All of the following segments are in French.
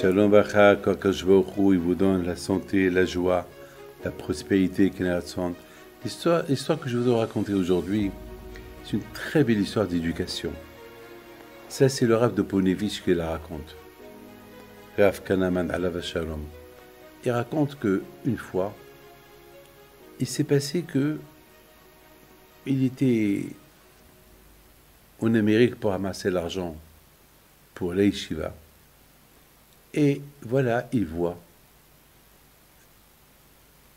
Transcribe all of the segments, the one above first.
Shalom Bacha, qu'Akadosh Baruch Hu, il vous donne la santé, la joie, la prospérité, Keneratson. L'histoire que je vous ai racontée aujourd'hui, c'est une très belle histoire d'éducation. Ça, c'est le Rav de Ponevich qui la raconte. Rav Kanaman Alav Shalom. Il raconte que une fois, il s'est passé que il était en Amérique pour ramasser l'argent pour la yeshiva. Et voilà, il voit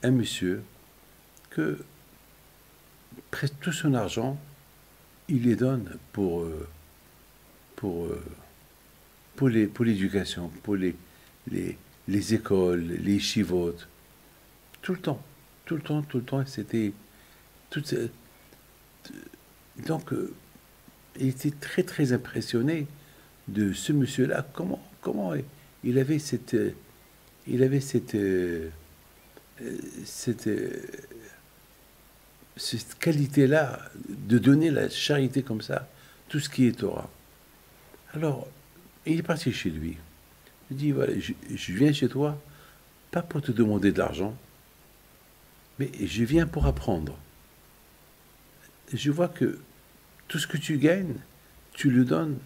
un monsieur que presque tout son argent, il les donne pour l'éducation, pour les écoles, les yeshivot. Tout le temps, c'était... Donc, il était très, très impressionné de ce monsieur-là. Comment il avait cette qualité-là de donner la charité comme ça, tout ce qui est Torah. Alors, il est parti chez lui. Il dit, voilà, je viens chez toi, pas pour te demander de l'argent, mais je viens pour apprendre. Je vois que tout ce que tu gagnes, tu le donnes,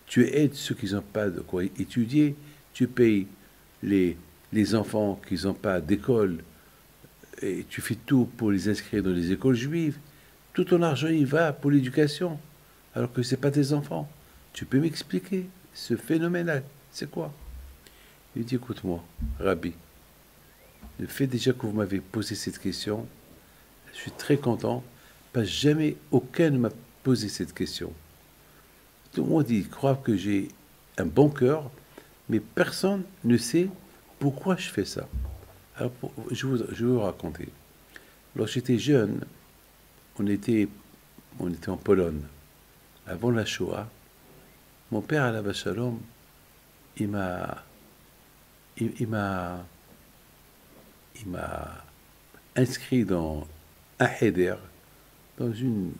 tu aides ceux qui n'ont pas de quoi étudier, tu payes les enfants qui n'ont pas d'école, et tu fais tout pour les inscrire dans les écoles juives. Tout ton argent, il va pour l'éducation, alors que ce n'est pas tes enfants. Tu peux m'expliquer ce phénomène-là, c'est quoi? Il dit, écoute-moi, Rabbi, le fait déjà que vous m'avez posé cette question, je suis très content, parce que jamais aucun ne m'a posé cette question. Tout le monde dit, croit que j'ai un bon cœur, mais personne ne sait pourquoi je fais ça. Alors, je vais vous raconter. Lorsque j'étais jeune, on était en Pologne. Avant la Shoah, mon père, Alav Shalom, il m'a inscrit dans un cheder, dans une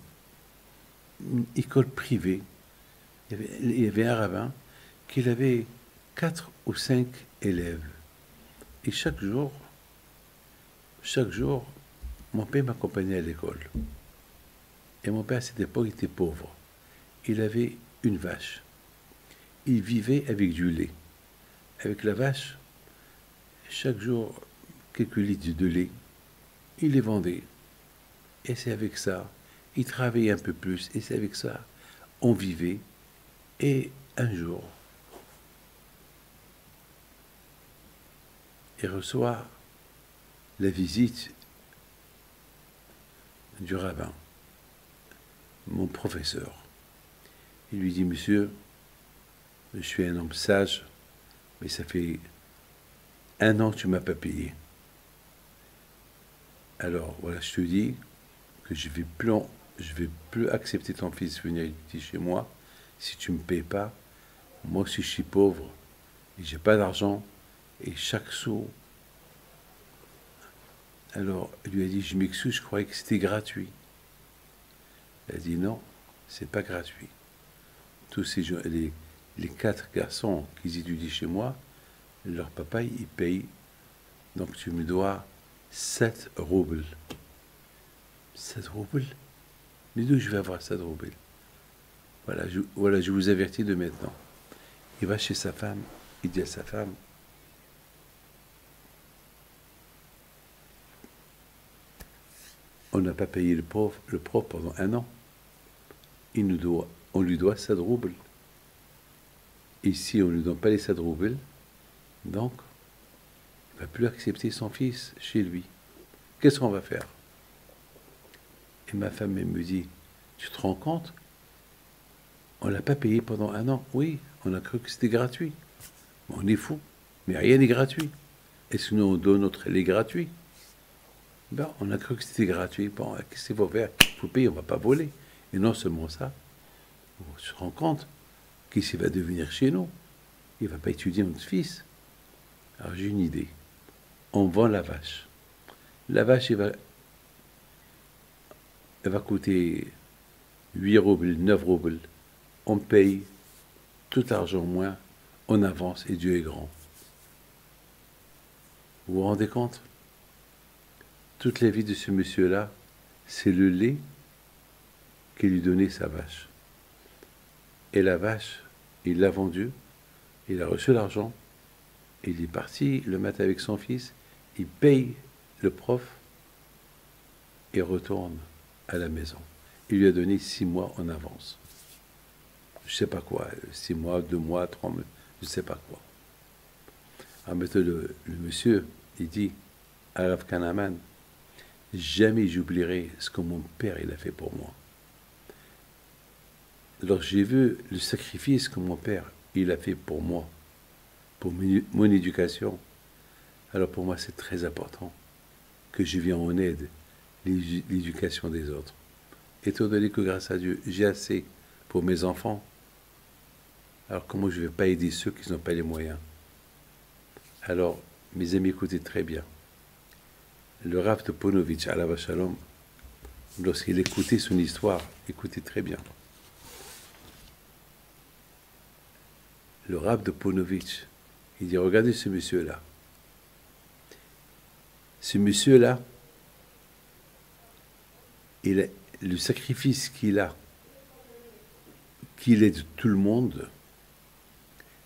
école privée. Il y avait un rabbin qui avait 4 ou 5 élèves. Et chaque jour, mon père m'accompagnait à l'école. Et mon père, à cette époque, était pauvre. Il avait une vache. Il vivait avec du lait. Avec la vache, chaque jour, quelques litres de lait, il les vendait. Et c'est avec ça, il travaillait un peu plus, et c'est avec ça, on vivait. Et un jour, il reçoit la visite du rabbin, mon professeur. Il lui dit, monsieur, je suis un homme sage, mais ça fait 1 an que tu ne m'as pas payé. Alors, voilà, je te dis que je vais plus accepter ton fils venir chez moi si tu ne me payes pas. Moi aussi, je suis pauvre et j'ai pas d'argent et chaque sou. Alors, il lui a dit, je m'excuse, je croyais que c'était gratuit. Elle a dit, non, c'est pas gratuit. Tous ces gens, les 4 garçons qui étudient chez moi, leur papa, il paye. Donc, tu me dois 7 roubles. 7 roubles? Mais d'où je vais avoir 7 roubles? Voilà, je vous avertis de maintenant. Il va chez sa femme, il dit à sa femme, on n'a pas payé le prof pendant 1 an. On lui doit 7 roubles. Ici, on ne lui donne pas les 7 roubles, donc il ne va plus accepter son fils chez lui. Qu'est-ce qu'on va faire? Et ma femme elle me dit, tu te rends compte? On ne l'a pas payé pendant 1 an. Oui, on a cru que c'était gratuit. On est fou, mais rien n'est gratuit. Et sinon, on donne notre lait gratuit. Ben, on a cru que c'était gratuit. Bon, qu'est-ce qu'il faut faire? Il faut payer, on ne va pas voler. Et non seulement ça, on se rend compte qu'il va devenir chez nous. Il ne va pas étudier notre fils. Alors j'ai une idée. On vend la vache. La vache, elle va coûter 8 roubles, 9 roubles. On paye tout argent moins, on avance et Dieu est grand. Vous vous rendez compte? Toute la vie de ce monsieur-là, c'est le lait qu'il lui donnait sa vache. Et la vache, il l'a vendue, il a reçu l'argent, il est parti le matin avec son fils, il paye le prof et retourne à la maison. Il lui a donné 6 mois en avance. Je ne sais pas quoi, 6 mois, 2 mois, 3 mois, je ne sais pas quoi. Alors maintenant, le monsieur, il dit à Rav Kanaman, jamais j'oublierai ce que mon père il a fait pour moi. Alors j'ai vu le sacrifice que mon père il a fait pour moi, pour mon éducation. Alors pour moi c'est très important que je vienne en aide l'éducation des autres. Étant donné que grâce à Dieu j'ai assez pour mes enfants, alors comment je ne vais pas aider ceux qui n'ont pas les moyens? Alors mes amis, écoutez très bien. Le Rav de Ponovitch, Alav Shalom, lorsqu'il écoutait son histoire, écoutez très bien. Le Rav de Ponovitch, il dit, regardez ce monsieur-là. Ce monsieur-là, le sacrifice qu'il aide tout le monde,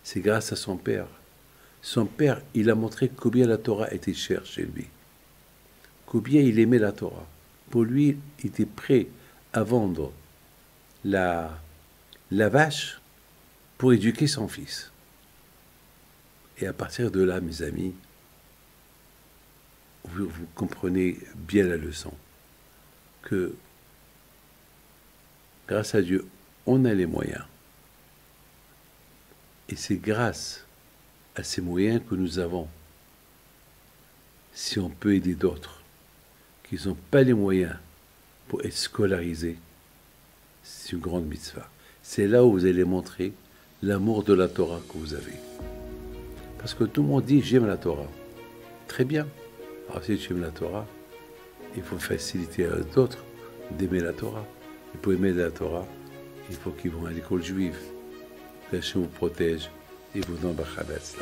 c'est grâce à son père. Son père, il a montré combien la Torah était chère chez lui. Combien il aimait la Torah. Pour lui, il était prêt à vendre la vache pour éduquer son fils. Et à partir de là, mes amis, vous comprenez bien la leçon. Que grâce à Dieu, on a les moyens. Et c'est grâce à ces moyens que nous avons, si on peut aider d'autres qui n'ont pas les moyens pour être scolarisés, c'est une grande mitzvah. C'est là où vous allez montrer l'amour de la Torah que vous avez. Parce que tout le monde dit « j'aime la Torah ». Très bien. Alors si tu aimes la Torah, il faut faciliter à d'autres d'aimer la Torah. Et pour aimer la Torah, il faut qu'ils vont à l'école juive. Que Hachem vous protège et vous donne Bachabatz.